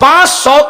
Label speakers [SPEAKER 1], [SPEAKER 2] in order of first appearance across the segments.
[SPEAKER 1] 500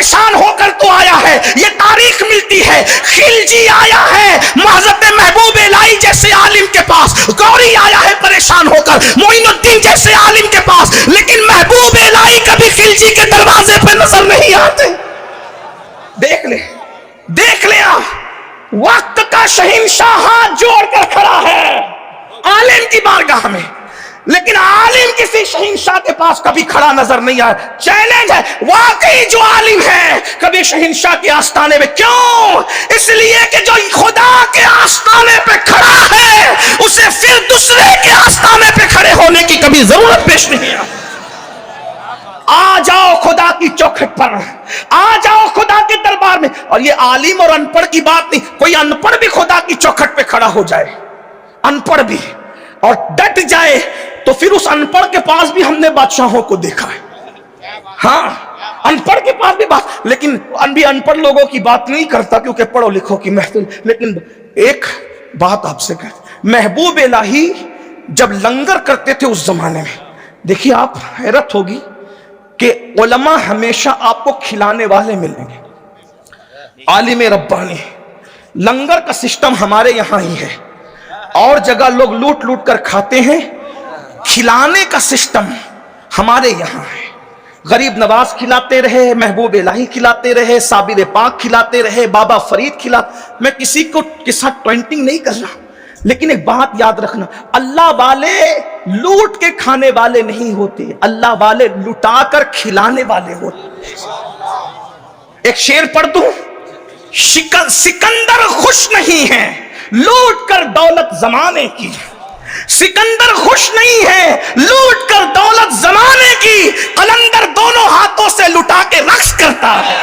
[SPEAKER 1] پریشان ہو کر تو آیا ہے، یہ تاریخ ملتی ہے۔ خلجی آیا ہے حضرت محبوب الہی جیسے عالم کے پاس، گوری آیا ہے پریشان ہو کر معین الدین جیسے عالم کے پاس، لیکن محبوب الہی کبھی خلجی کے دروازے پہ نظر نہیں آتے۔ دیکھ لیں آپ، وقت کا شہنشاہ ہاتھ جوڑ کر کھڑا ہے عالم کی بارگاہ میں، لیکن عالم کسی شہنشاہ کے پاس کبھی کھڑا نظر نہیں آیا۔ چیلنج ہے، واقعی جو عالم ہے کبھی شہنشاہ کے آستانے پہ، کیوں؟ اس لیے کہ جو خدا کے آستانے پہ کھڑا ہے اسے پھر دوسرے کے آستانے پہ کھڑے ہونے کی کبھی ضرورت پیش نہیں ہے۔ آ جاؤ خدا کی چوکھٹ پر، آ جاؤ خدا کے دربار میں۔ اور یہ عالم اور ان پڑھ کی بات نہیں، کوئی ان پڑھ بھی خدا کی چوکھٹ پہ کھڑا ہو جائے، ان پڑھ بھی، اور ڈٹ جائے، تو پھر اس ان پڑھ کے پاس بھی ہم نے بادشاہوں کو دیکھا ہے۔ ہاں، ان پڑھ کے پاس بھی بات، لیکن ان پڑھ لوگوں کی بات نہیں کرتا کیونکہ پڑھو لکھو کی محفل۔ لیکن ایک بات آپ سے کہتے، محبوب الہی جب لنگر کرتے تھے اس زمانے میں، دیکھیے آپ حیرت ہوگی کہ علماء ہمیشہ آپ کو کھلانے والے ملیں گے، عالم ربانی۔ لنگر کا سسٹم ہمارے یہاں ہی ہے، اور جگہ لوگ لوٹ لوٹ کر کھاتے ہیں، کھلانے کا سسٹم ہمارے یہاں ہے۔ غریب نواز کھلاتے رہے، محبوب الہی کھلاتے رہے، صابر پاک کھلاتے رہے، بابا فرید کھلاتے۔ میں کسی کو قصہ ٹوینٹنگ نہیں کر رہا، لیکن ایک بات یاد رکھنا، اللہ والے لوٹ کے کھانے والے نہیں ہوتے، اللہ والے لٹا کر کھلانے والے ہوتے۔ ایک شعر پڑھ دوں، سکندر خوش نہیں ہے لوٹ کر دولت زمانے کی، سکندر خوش نہیں ہے لوٹ کر دولت زمانے کی، قلندر دونوں ہاتھوں سے لٹا کے رقص کرتا ہے۔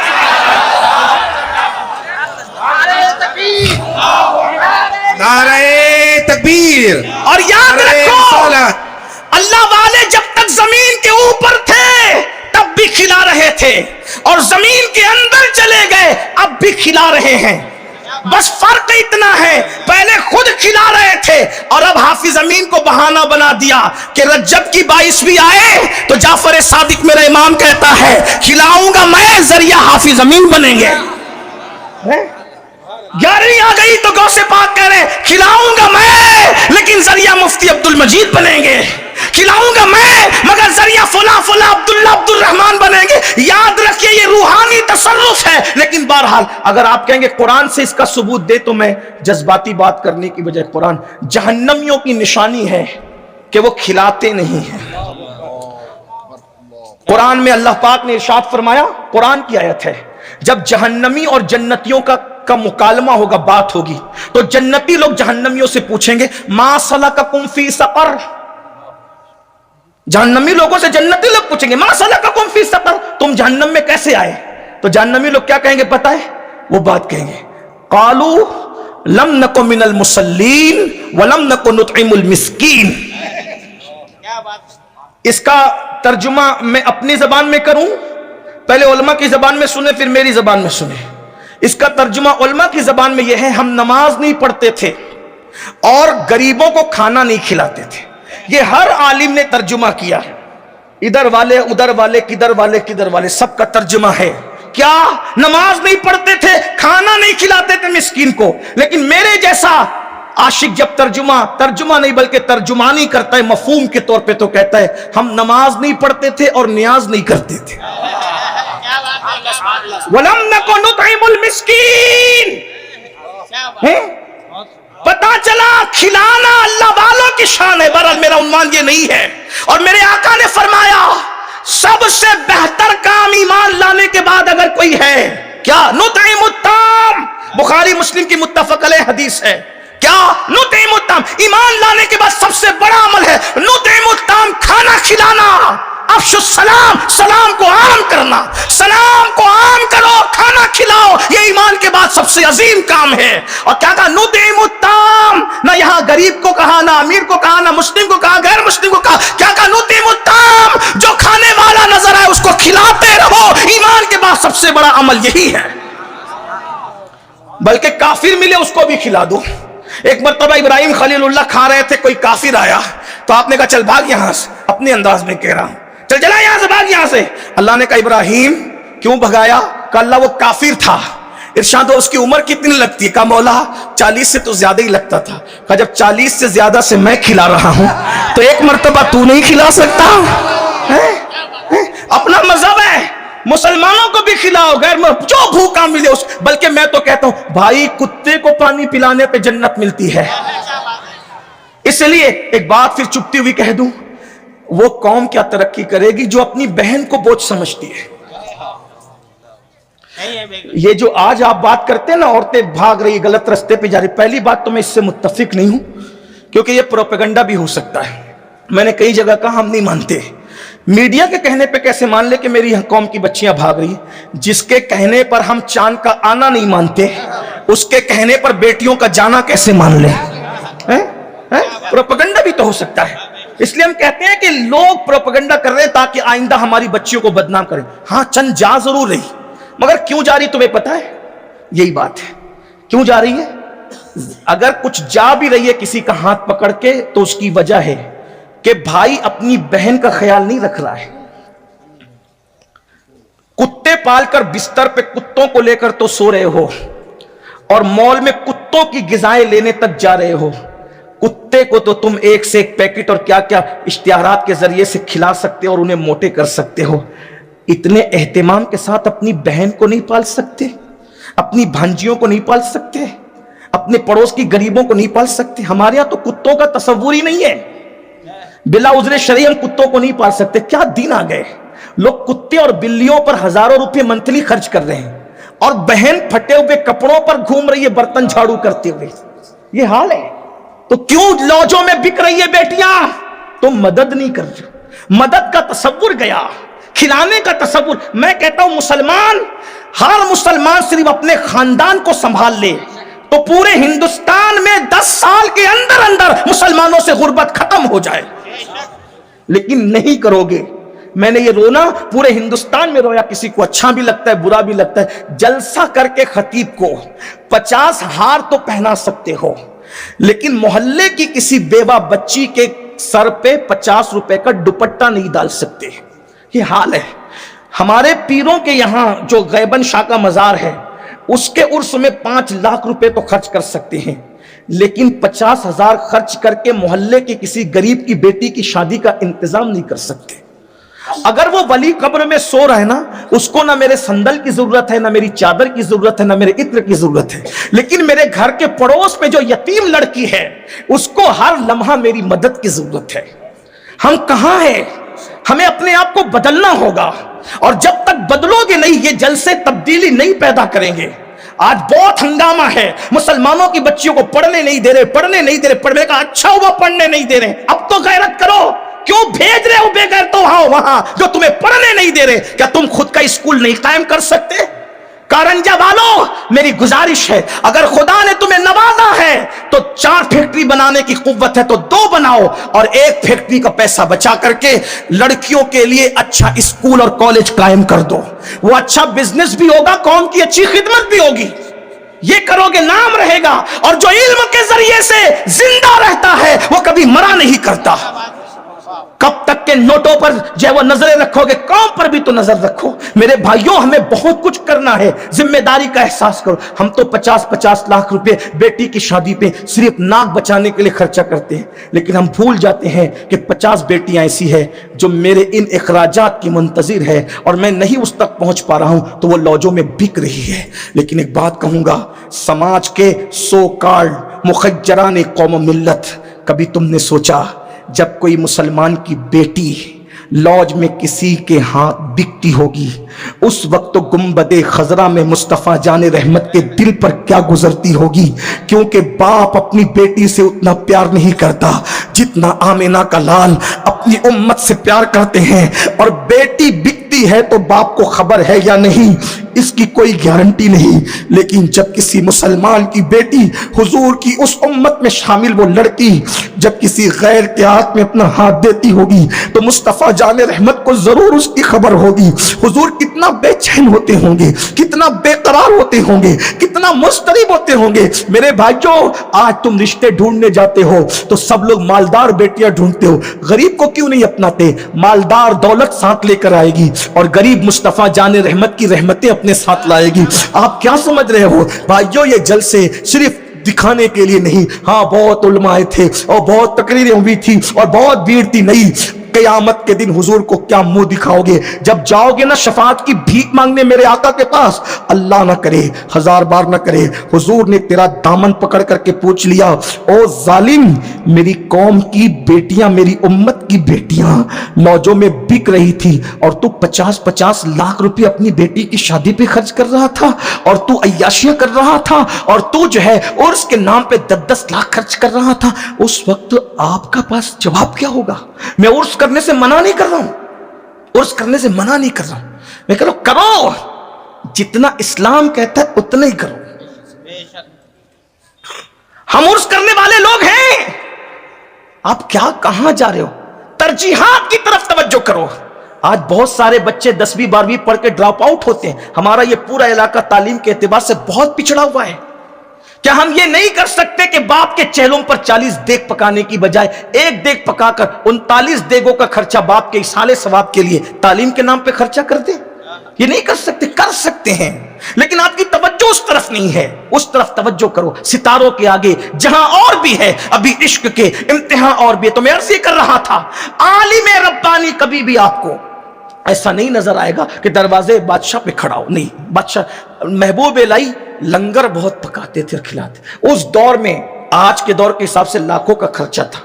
[SPEAKER 2] نعرہ تکبیر۔
[SPEAKER 1] اور یاد رکھو، اللہ والے جب تک زمین کے اوپر تھے تب بھی کھلا رہے تھے، اور زمین کے اندر چلے گئے اب بھی کھلا رہے ہیں۔ بس فرق اتنا ہے، پہلے خود کھلا رہے تھے اور اب حافظ امین کو بہانہ بنا دیا کہ رجب کی 22ویں آئے تو جعفر صادق میرا امام کہتا ہے کھلاؤں گا میں، ذریعہ حافظ امین بنیں گے۔ 11ویں آ گئی تو غوث پاک کہہ رہے کھلاؤں گا میں لیکن ذریعہ مفتی عبد المجید بنیں گے، کھلاؤں گا میں مگر ذریعہ فلاں فلاں عبداللہ عبد الرحمن بنیں گے۔ یاد رکھیے یہ روحانی تصرف ہے، لیکن بہرحال اگر آپ کہیں گے قرآن سے اس کا ثبوت دے تو میں جذباتی بات کرنے کی بجائے قرآن جہنمیوں کی نشانی ہے کہ وہ کھلاتے نہیں ہیں۔ قرآن میں اللہ پاک نے ارشاد فرمایا، قرآن کی آیت ہے، جب جہنمی اور جنتیوں کا مکالمہ ہوگا، بات ہوگی، تو جنتی لوگ جہنمیوں سے پوچھیں گے ما سلککم فی سقر، جہنمی لوگوں سے جنتی لوگ پوچھیں گے ما سلککم فی سقر، تم جہنم میں کیسے آئے؟ تو جہنمی لوگ کیا کہیں گے پتہ ہے؟ وہ بات کہیں گے قالوا لم نک من المصلین ولم نک نطعم المسکین۔ اس کا ترجمہ میں اپنی زبان میں کروں، پہلے علماء کی زبان میں سنیں پھر میری زبان میں سنیں۔ اس کا ترجمہ علماء کی زبان میں یہ ہے، ہم نماز نہیں پڑھتے تھے اور غریبوں کو کھانا نہیں کھلاتے تھے۔ یہ ہر عالم نے ترجمہ کیا ہے، ادھر والے ادھر والے کدھر والے کدھر والے، سب کا ترجمہ ہے کیا؟ نماز نہیں پڑھتے تھے، کھانا نہیں کھلاتے تھے مسکین کو۔ لیکن میرے جیسا عاشق جب ترجمہ نہیں بلکہ ترجمانی کرتا ہے مفہوم کے طور پہ، تو کہتا ہے ہم نماز نہیں پڑھتے تھے اور نیاز نہیں کرتے تھے۔ وَلَمْ نَكُ نُطْعِمُ الْمِسْكِينَ۔ پتا چلا کھلانا اللہ والوں کی شان ہے۔ بہرحال میرا عنوان یہ نہیں ہے، اور میرے آقا نے فرمایا سب سے بہتر کام ایمان لانے کے بعد اگر کوئی ہے کیا؟ نُطْعِمُ الطَّعَامَ، بخاری مسلم کی متفق علیہ حدیث ہے۔ کیا؟ نُطْعِمُ الطَّعَامَ، ایمان لانے کے بعد سب سے بڑا عمل ہے نُطْعِمُ الطَّعَامَ، کھانا کھلانا۔ افشو السلام، سلام کو عام کرنا، سلام کو عام کرو، کھانا کھلاؤ، یہ ایمان کے بعد سب سے عظیم کام ہے۔ اور کیا کہا؟ نُطْعِمُ الطَّعَامَ، نہ یہاں غریب کو کہا، نہ امیر کو کہا، نہ مسلم کو کہا، غیر مسلم کو کہا، کیا کہا؟ نُطْعِمُ الطَّعَامَ، جو کھانے والا نظر آئے اس کو کھلاتے رہو۔ ایمان کے بعد سب سے بڑا عمل یہی ہے، بلکہ کافر ملے اس کو بھی کھلا دو۔ ایک مرتبہ ابراہیم خلیل اللہ کھا رہے تھے، کوئی کافر آیا تو آپ نے کہا چل بھاگ یہاں سے، اپنے انداز میں کہہ رہا ہوں چل چلا یہاں سے، بھاگ یہاں سے۔ اللہ نے کہا ابراہیم کیوں بھگایا؟ کہا اللہ وہ کافر تھا. ارشاد ہوا اس کی عمر کتنی لگتی ہے؟ کہا مولا 40 سے تو زیادہ ہی لگتا تھا. کہا جب 40 سے زیادہ سے میں کھلا رہا ہوں تو ایک مرتبہ تو نہیں کھلا سکتا؟ اپنا مذہب ہے، مسلمانوں کو بھی کھلاؤ، غیر جو بھوکا ملے اس. بلکہ میں تو کہتا ہوں بھائی کتے کو پانی پلانے پہ جنت ملتی ہے. اس لیے ایک بات پھر چپتی ہوئی کہہ دوں، وہ قوم کیا ترقی کرے گی جو اپنی بہن کو بوجھ سمجھتی ہے. یہ جو آج آپ بات کرتے ہیں نا عورتیں بھاگ رہی غلط رستے پہ جا رہی، پہلی بات تو میں اس سے متفق نہیں ہوں کیونکہ یہ پروپیگنڈا بھی ہو سکتا ہے. میں نے کئی جگہ کہا ہم نہیں مانتے. میڈیا کے کہنے پہ کیسے مان لے کہ میری قوم کی بچیاں بھاگ رہی ہیں؟ جس کے کہنے پر ہم چاند کا آنا نہیں مانتے اس کے کہنے پر بیٹیوں کا جانا کیسے مان لیں؟ پروپیگنڈا بھی تو ہو سکتا ہے. اس لیے ہم کہتے ہیں کہ لوگ پروپیگنڈا کر رہے ہیں تاکہ آئندہ ہماری بچیوں کو بدنام کریں. ہاں چند جا ضرور رہی، مگر کیوں جا رہی تمہیں پتا ہے؟ یہی بات ہے کیوں جا رہی ہے. اگر کچھ جا بھی رہی ہے کسی کا ہاتھ پکڑ کے تو اس کی وجہ ہے کہ بھائی اپنی بہن کا خیال نہیں رکھ رہا ہے. کتے پال کر بستر پہ کتوں کو لے کر تو سو رہے ہو اور مال میں کتوں کی غذائیں لینے تک جا رہے ہو. کتے کو تو تم ایک سے ایک پیکٹ اور کیا کیا اشتہارات کے ذریعے سے کھلا سکتے اور انہیں موٹے کر سکتے ہو. اتنے اہتمام کے ساتھ اپنی بہن کو نہیں پال سکتے، اپنی بھانجیوں کو نہیں پال سکتے، اپنے پڑوس کی غریبوں کو نہیں پال سکتے. ہمارے یہاں تو کتوں کا تصور ہی نہیں ہے. بلا عذر شرعی ہم کتوں کو نہیں پال سکتے. کیا دن آ گئے لوگ کتے اور بلیوں پر ہزاروں روپے منتھلی خرچ کر رہے ہیں اور بہن پھٹے ہوئے کپڑوں پر گھوم رہی ہے برتن جھاڑو کرتے ہوئے. یہ حال ہے تو کیوں لوجوں میں بک رہی ہے بیٹیاں؟ تم مدد نہیں کر رہے. مدد کا تصور گیا، کھلانے کا تصور. میں کہتا ہوں مسلمان، ہر مسلمان صرف اپنے خاندان کو سنبھال لے تو پورے ہندوستان میں 10 سال کے اندر اندر مسلمانوں سے غربت ختم ہو جائے. لیکن نہیں کرو گے. میں نے یہ رونا پورے ہندوستان میں رویا، کسی کو اچھا بھی لگتا ہے برا بھی لگتا ہے. جلسہ کر کے خطیب کو 50 ہار تو پہنا سکتے ہو لیکن محلے کی کسی بیوہ بچی کے سر پہ 50 روپے کا دوپٹہ نہیں ڈال سکتے. یہ حال ہے. ہمارے پیروں کے یہاں جو غیبن شاہ کا مزار ہے اس کے عرس میں 5 لاکھ روپے تو خرچ کر سکتے ہیں لیکن 50,000 خرچ کر کے محلے کے کسی غریب کی بیٹی کی شادی کا انتظام نہیں کر سکتے. اگر وہ ولی قبر میں سو رہا ہے نا، اس کو نہ میرے صندل کی ضرورت ہے، نہ میری چادر کی ضرورت ہے، نہ میرے عطر کی ضرورت ہے، لیکن میرے گھر کے پڑوس میں جو یتیم لڑکی ہے اس کو ہر لمحہ میری مدد کی ضرورت ہے. ہم کہاں ہیں؟ ہمیں اپنے آپ کو بدلنا ہوگا اور جب تک بدلو گے نہیں یہ جلسے تبدیلی نہیں پیدا کریں گے. آج بہت ہنگامہ ہے، مسلمانوں کی بچیوں کو پڑھنے نہیں دے رہے، پڑھنے کا اچھا ہوا پڑھنے نہیں دے رہے. اب تو غیرت کرو. کیوں بھیج رہے ہو بے غیرتوں وہاں جو تمہیں پڑھنے نہیں دے رہے؟ کیا تم خود کا اسکول نہیں قائم کر سکتے؟ کارنجا والو میری گزارش ہے اگر خدا نے تمہیں نوازا ہے تو 4 فیکٹری بنانے کی قوت ہے تو 2 بناؤ اور 1 فیکٹری کا پیسہ بچا کر کے لڑکیوں کے لیے اچھا اسکول اور کالج قائم کر دو. وہ اچھا بزنس بھی ہوگا، قوم کی اچھی خدمت بھی ہوگی. یہ کرو گے نام رہے گا. اور جو علم کے ذریعے سے زندہ رہتا ہے وہ کبھی مرا نہیں کرتا. کب تک کے نوٹوں پر جو وہ نظریں رکھو گے؟ قوم پر بھی تو نظر رکھو. میرے بھائیوں ہمیں بہت کچھ کرنا ہے، ذمہ داری کا احساس کرو. ہم تو 50 لاکھ روپے بیٹی کی شادی پہ صرف ناک بچانے کے لیے خرچہ کرتے ہیں لیکن ہم بھول جاتے ہیں کہ 50 بیٹیاں ایسی ہیں جو میرے ان اخراجات کی منتظر ہے اور میں نہیں اس تک پہنچ پا رہا ہوں تو وہ لوجوں میں بک رہی ہے. لیکن ایک بات کہوں گا، سماج کے سو کالڈ مخجران قوم و ملت، کبھی تم نے سوچا جب کوئی مسلمان کی بیٹی لوج میں کسی کے ہاتھ بکتی ہوگی اس وقت تو گنبد خضرا میں مصطفیٰ جان رحمت کے دل پر کیا گزرتی ہوگی؟ کیونکہ باپ اپنی بیٹی سے اتنا پیار نہیں کرتا جتنا آمینہ کا لال اپنی امت سے پیار کرتے ہیں. اور بیٹی بکتی ہے تو باپ کو خبر ہے یا نہیں اس کی کوئی گارنٹی نہیں. لیکن جب کسی مسلمان کی بیٹی حضور کی اس امت میں شامل وہ لڑکی جب کسی غیر کے ہاتھ میں اپنا ہاتھ دیتی ہوگی تو مصطفیٰ جان رحمت کو ضرور اس کی خبر ہوگی. حضور کتنا بے چین ہوتے ہوں گے، کتنا بے قرار ہوتے ہوں گے، کتنا مضطرب ہوتے ہوں گے. میرے بھائیوں آج تم رشتے ڈھونڈنے جاتے ہو تو سب لوگ مالدار بیٹیاں ڈھونڈتے ہو، غریب کو کیوں نہیں اپناتے؟ مالدار دولت ساتھ لے کر آئے گی اور غریب مصطفیٰ جان رحمت کی رحمتیں اپنے اپنے ساتھ لائے گی. آپ کیا سمجھ رہے ہو بھائیو؟ یہ جلسے صرف دکھانے کے لیے نہیں. ہاں بہت علماء تھے اور بہت تقریریں ہوئی تھی اور بہت بھیڑ تھی. نہیں، قیامت کے دن حضور کو کیا منہ دکھاؤ گے جب جاؤ گے نا شفاعت کی بھیک مانگنے میرے آقا کے پاس؟ اللہ نہ کرے، ہزار بار نہ کرے، حضور نے تیرا دامن پکڑ کر کے پوچھ لیا، او ظالم، میری قوم کی بیٹیاں، میری امت کی بیٹیاں لوجوں میں بک رہی تھی اور تو 50 لاکھ روپے اپنی بیٹی کی شادی پہ خرچ کر رہا تھا اور تو عیاشیاں کر رہا تھا اور تو جو ہے عرس کے نام پہ 10 لاکھ خرچ کر رہا تھا. اس وقت آپ کا پاس جواب کیا ہوگا؟ میں عرس کرنے سے منع نہیں کر رہا ہوں، عرس کرنے سے منع نہیں کر رہا ہوں، میں کہہ رہا ہوں کرو، جتنا اسلام کہتا ہے اتنا ہی کرو. ہم عرس کرنے والے لوگ ہیں. آپ کیا کہاں جا رہے ہو؟ ترجیحات کی طرف توجہ کرو. آج بہت سارے بچے 10ویں 12ویں پڑھ کے ڈراپ آؤٹ ہوتے ہیں. ہمارا یہ پورا علاقہ تعلیم کے اعتبار سے بہت پچھڑا ہوا ہے. کیا ہم یہ نہیں کر سکتے کہ باپ کے چہلوں پر 40 دیگ پکانے کی بجائے ایک دیگ پکا کر 39 دیگوں کا خرچہ باپ کے اصالے ثواب کے لیے تعلیم کے نام پہ خرچہ کر دیں؟ یہ نہیں کر سکتے؟ کر سکتے ہیں، لیکن آپ کی توجہ اس طرف نہیں ہے. اس طرف توجہ کرو، ستاروں کے آگے جہاں اور بھی ہے ابھی عشق کے امتحان اور بھی ہے. تو میں عرض یہ کر رہا تھا، عالم ربانی کبھی بھی آپ کو ایسا نہیں نظر آئے گا کہ دروازے بادشاہ پہ کھڑا ہو. نہیں، بادشاہ محبوب الہی لنگر بہت پکاتے تھے اور کھلاتے. اس دور میں آج کے دور کے حساب سے لاکھوں کا خرچہ تھا.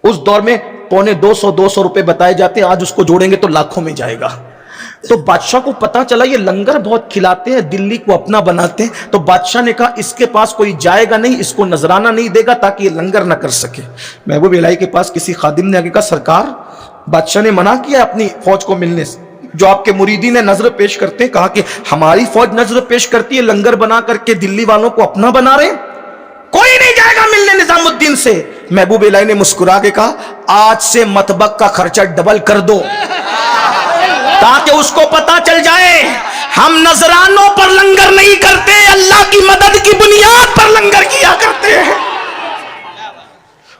[SPEAKER 1] اس دور میں 250 روپے بتائے جاتے ہیں، آج اس کو جوڑیں گے تو لاکھوں میں جائے گا. تو بادشاہ کو پتا چلا یہ لنگر بہت کھلاتے ہیں، دلی کو اپنا بناتے ہیں. تو بادشاہ نے کہا اس کے پاس کوئی جائے گا نہیں، اس کو نذرانہ نہیں دے گا تاکہ یہ لنگر نہ کر سکے. محبوب الہی کے پاس کسی خادم نے آگے کہا سرکار بادشاہ نے منع کیا اپنی فوج کو ملنے سے. جو آپ کے مریدین نظر پیش کرتے ہیں، کہا کہ ہماری فوج نظر پیش کرتی ہے لنگر بنا کر کے دلی والوں کو اپنا بنا رہے ہیں، کوئی نہیں جائے گا ملنے نظام الدین سے. محبوب الہی نے مسکرا کے کہا آج سے مطبخ کا خرچہ ڈبل کر دو تاکہ اس کو پتا چل جائے ہم نذرانوں پر لنگر نہیں کرتے، اللہ کی مدد کی بنیاد پر لنگر کیا کرتے ہیں.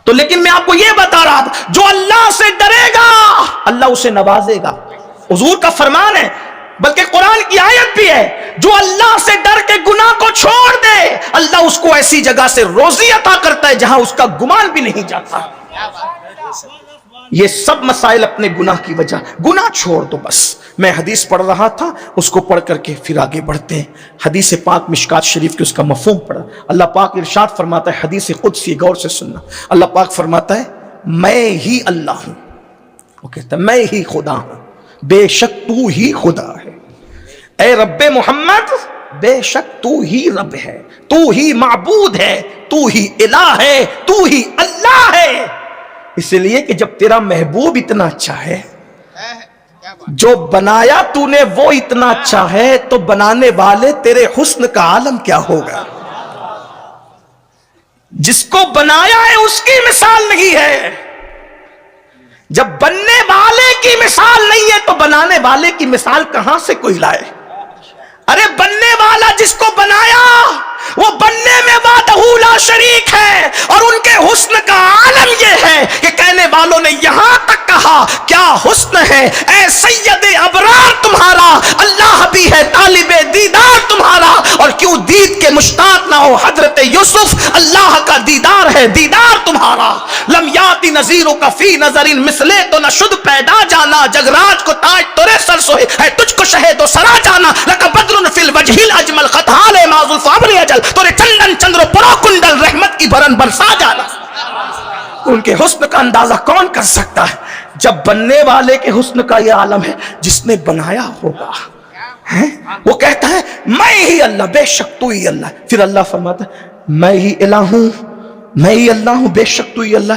[SPEAKER 1] تو لیکن میں آپ کو یہ بتا رہا تھا، جو اللہ سے ڈرے گا اللہ اسے نوازے گا. حضور کا فرمان ہے، بلکہ قرآن کی آیت بھی ہے، جو اللہ سے ڈر کے گناہ کو چھوڑ دے اللہ اس کو ایسی جگہ سے روزی عطا کرتا ہے جہاں اس کا گمان بھی نہیں جاتا. یہ سب مسائل اپنے گناہ کی وجہ. گناہ چھوڑ دو بس. میں حدیث پڑھ رہا تھا، اس کو پڑھ کر کے پھر آگے بڑھتے ہیں. حدیث پاک مشکات شریف کے اس کا مفہوم پڑھا. اللہ پاک ارشاد فرماتا ہے، حدیث قدسی، غور سے سننا. اللہ پاک فرماتا ہے میں ہی اللہ ہوں. وہ کہتا ہے میں ہی خدا ہوں، بے شک تو ہی خدا ہے. اے رب محمد بے شک تو ہی رب ہے، تو ہی معبود ہے، تو ہی الہ ہے، تو ہی اللہ ہے. اس لیے کہ جب تیرا محبوب اتنا اچھا ہے، جو بنایا تو نے وہ اتنا اچھا ہے، تو بنانے والے تیرے حسن کا عالم کیا ہوگا. جس کو بنایا ہے اس کی مثال نہیں ہے. جب بننے والے کی مثال نہیں ہے تو بنانے والے کی مثال کہاں سے کوئی لائے. ارے بننے والا جس کو بنایا وہ بننے میں وحدہ لا شریک ہے، اور ان کے حسن کا عالم یہ ہے کہ کہنے والوں نے یہاں تک کہا کیا حسن ہے اے سید ابرار تمہارا، اللہ بھی ہے طالب دیدار تمہارا. اور کیوں دید کے مشتاق نہ ہو حضرت یوسف، اللہ کا دیدار ہے دیدار تمہارا. لم یاتی نظیروں کا فی نظر مثلے تو نہ شد پیدا جانا، جگراج کو تاج تورے سر سوئے ہے تجھ کو شہد و سرا جانا. لک بدر فی الوجہ الاجمل خطال معذو فابر اجل تورے چندن چندر پرو کنڈل رحمت کی بھرن برسا جانا. ان کے حسن کا اندازہ کون کر سکتا ہے جب بننے والے کے حسن کا یہ عالم ہے جس نے بنایا ہوگا. وہ کہتا ہے میں ہی اللہ، بے شک تو ہی اللہ. پھر اللہ فرماتا ہے میں ہی الہ ہوں، میں ہی اللہ ہوں، بے شک تو ہی اللہ.